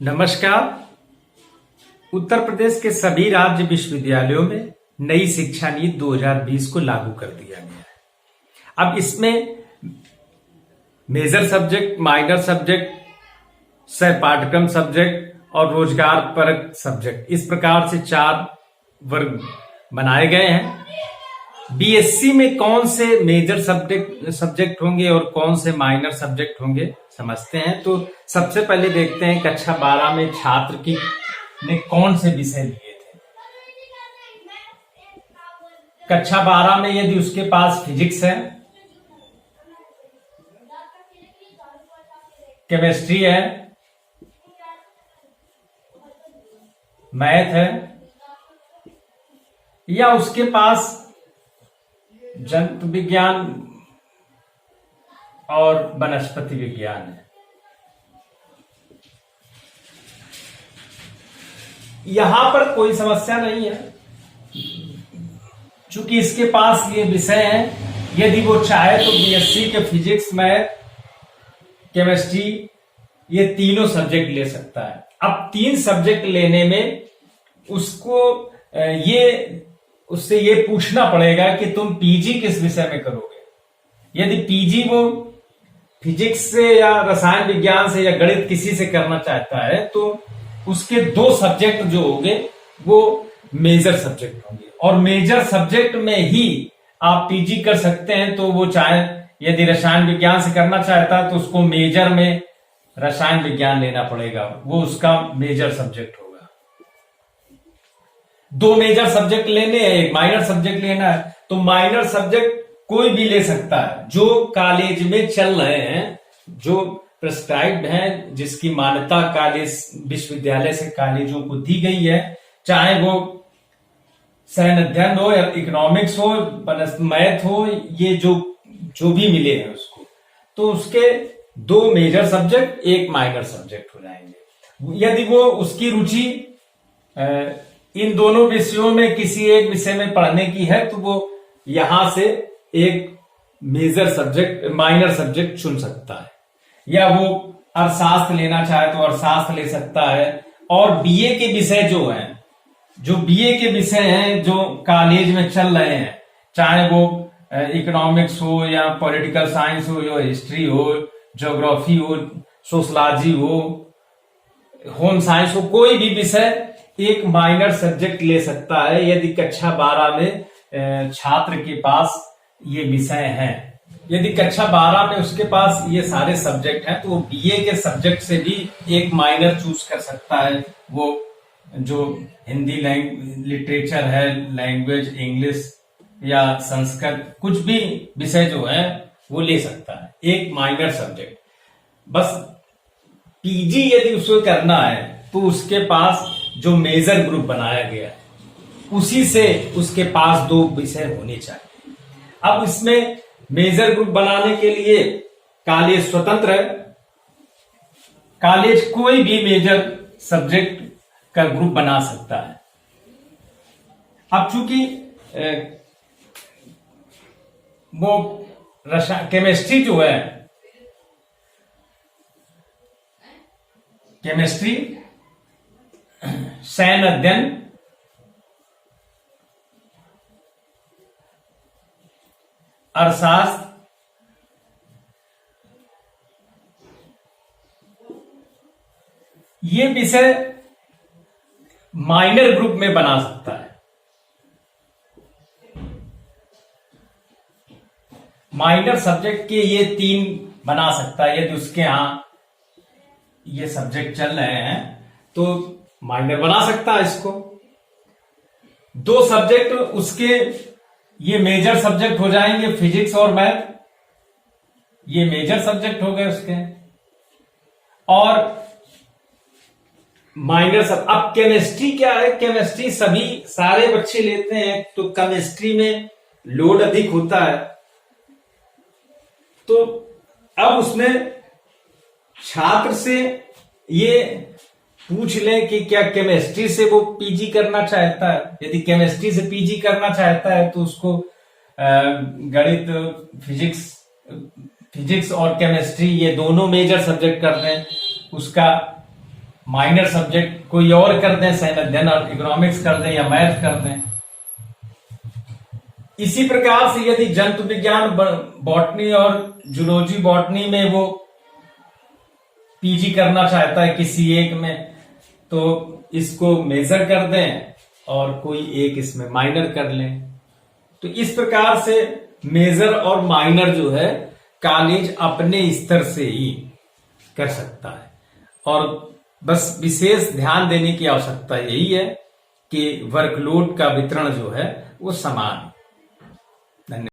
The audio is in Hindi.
नमस्कार। उत्तर प्रदेश के सभी राज्य विश्वविद्यालयों में नई शिक्षा नीति 2020 को लागू कर दिया गया है। अब इसमें मेजर सब्जेक्ट, माइनर सब्जेक्ट, सह पाठ्यक्रम सब्जेक्ट और रोजगार परक सब्जेक्ट, इस प्रकार से 4 वर्ग बनाए गए हैं। बीएससी में कौन से मेजर सब्जेक्ट होंगे और कौन से माइनर सब्जेक्ट होंगे समझते हैं। तो सबसे पहले देखते हैं कक्षा 12 में छात्र की ने कौन से विषय लिए थे। कक्षा 12 में यदि उसके पास फिजिक्स है, केमिस्ट्री है, मैथ है या उसके पास जंतु विज्ञान और वनस्पति विज्ञान है, यहां पर कोई समस्या नहीं है चूंकि इसके पास ये विषय हैं। यदि वो चाहे तो बीएससी के फिजिक्स, मैथ, केमिस्ट्री ये तीनों सब्जेक्ट ले सकता है। अब 3 सब्जेक्ट लेने में उसको उससे ये पूछना पड़ेगा कि तुम पीजी किस विषय में करोगे। यदि पीजी वो फिजिक्स से या रसायन विज्ञान से या गणित किसी से करना चाहता है तो उसके 2 सब्जेक्ट जो होंगे वो मेजर सब्जेक्ट होंगे और मेजर सब्जेक्ट में ही आप पीजी कर सकते हैं। तो वो चाहे यदि रसायन विज्ञान से करना चाहता है तो उसको मेजर में रसायन विज्ञान लेना पड़ेगा, वो उसका मेजर सब्जेक्ट होगा। 2 मेजर सब्जेक्ट लेने हैं, 1 माइनर सब्जेक्ट लेना है, तो माइनर सब्जेक्ट कोई भी ले सकता है जो कॉलेज में चल रहे हैं, जो प्रिस्क्राइब्ड हैं, जिसकी मान्यता कॉलेज विश्वविद्यालय से कॉलेजों को दी गई है, चाहे वो सैन्य अध्ययन हो या इकोनॉमिक्स हो, मैथ हो, ये जो भी मिले हैं उसको, तो उसके 2 मेजर सब्जेक्ट 1 माइनर सब्जेक्ट हो जाएंगे। यदि वो उसकी रुचि इन दोनों विषयों में किसी एक विषय में पढ़ने की है तो वो यहां से एक मेजर सब्जेक्ट, माइनर सब्जेक्ट चुन सकता है, या वो अर्थशास्त्र लेना चाहे तो अर्थशास्त्र ले सकता है। और बीए के विषय जो हैं, जो बीए के विषय हैं जो कॉलेज में चल रहे हैं, चाहे वो इकोनॉमिक्स हो या पॉलिटिकल साइंस हो या हिस्ट्री हो, ज्योग्राफी हो, सोशलॉजी हो, होम साइंस हो, कोई भी विषय 1 माइनर सब्जेक्ट ले सकता है यदि कक्षा 12 में छात्र के पास ये विषय हैं। यदि कक्षा 12 में उसके पास ये सारे सब्जेक्ट हैं तो वो बीए के सब्जेक्ट से भी 1 माइनर चूज कर सकता है। वो जो हिंदी लिटरेचर है, लैंग्वेज, इंग्लिश या संस्कृत, कुछ भी विषय जो है वो ले सकता है, 1 माइनर सब्जेक्ट। बस पीजी यदि उसको करना है तो उसके पास जो मेजर ग्रुप बनाया गया है उसी से उसके पास 2 विषय होने चाहिए। अब इसमें मेजर ग्रुप बनाने के लिए कॉलेज स्वतंत्र है, कॉलेज कोई भी मेजर सब्जेक्ट का ग्रुप बना सकता है। अब चूंकि वो केमिस्ट्री जो है, केमिस्ट्री, सैन्य अध्ययन, अर्थशास्त्र, ये विषय माइनर ग्रुप में बना सकता है। माइनर सब्जेक्ट के ये 3 बना सकता है। यदि उसके यहां ये सब्जेक्ट चल रहे हैं तो माइनर बना सकता है इसको। 2 सब्जेक्ट उसके ये मेजर सब्जेक्ट हो जाएंगे, फिजिक्स और मैथ, ये मेजर सब्जेक्ट हो गए उसके। और माइनर सब, अब केमिस्ट्री क्या है, केमिस्ट्री सारे बच्चे लेते हैं तो केमिस्ट्री में लोड अधिक होता है, तो अब उसमें छात्र से ये पूछ लें कि क्या केमिस्ट्री से वो पीजी करना चाहता है। यदि केमिस्ट्री से पीजी करना चाहता है तो उसको गणित, फिजिक्स और केमिस्ट्री ये दोनों मेजर सब्जेक्ट कर दें, उसका माइनर सब्जेक्ट कोई और कर दें, सैन्य अध्ययन और इकोनॉमिक्स कर दें या मैथ कर दें। इसी प्रकार से यदि जंतु विज्ञान, बॉटनी और जूलॉजी बॉटनी में वो पीजी करना चाहता है किसी एक में, तो इसको मेजर कर दें और कोई एक इसमें माइनर कर लें। तो इस प्रकार से मेजर और माइनर जो है कॉलेज अपने स्तर से ही कर सकता है। और बस विशेष ध्यान देने की आवश्यकता यही है कि वर्कलोड का वितरण जो है वो समान है।